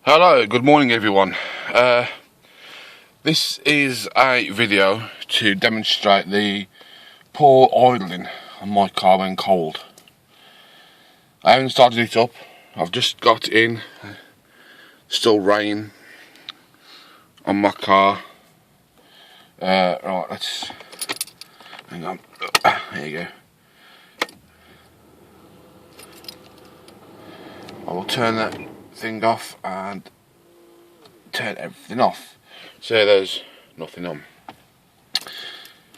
Hello, good morning everyone. This is a video to demonstrate the poor idling on my car when cold. I haven't started it up, I've just got in, still rain on my car. Right, let's, hang on, there you go. I will turn that thing off and turn everything off, so there's nothing on.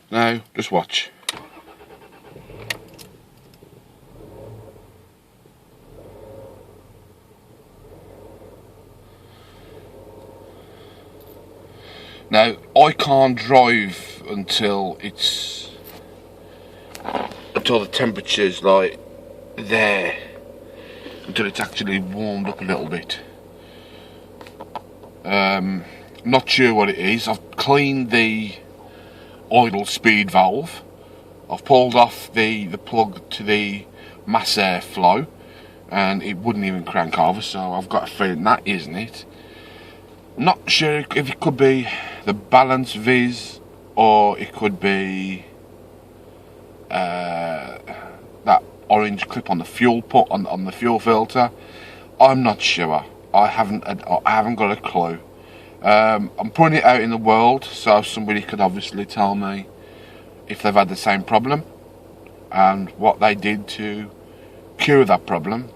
Now just watch. Now I can't drive until the temperature's like there, until it's actually warmed up a little bit. Not sure what it is. I've cleaned the idle speed valve. I've pulled off the plug to the mass air flow and it wouldn't even crank over, so I've got a feeling that isn't it. I'm not sure if it could be the balance viz or it could be that orange clip on the fuel put on the fuel filter. I'm not sure. I haven't got a clue. I'm putting it out in the world so somebody could obviously tell me if they've had the same problem and what they did to cure that problem,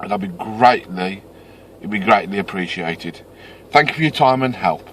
and it'd be greatly appreciated. Thank you for your time and help.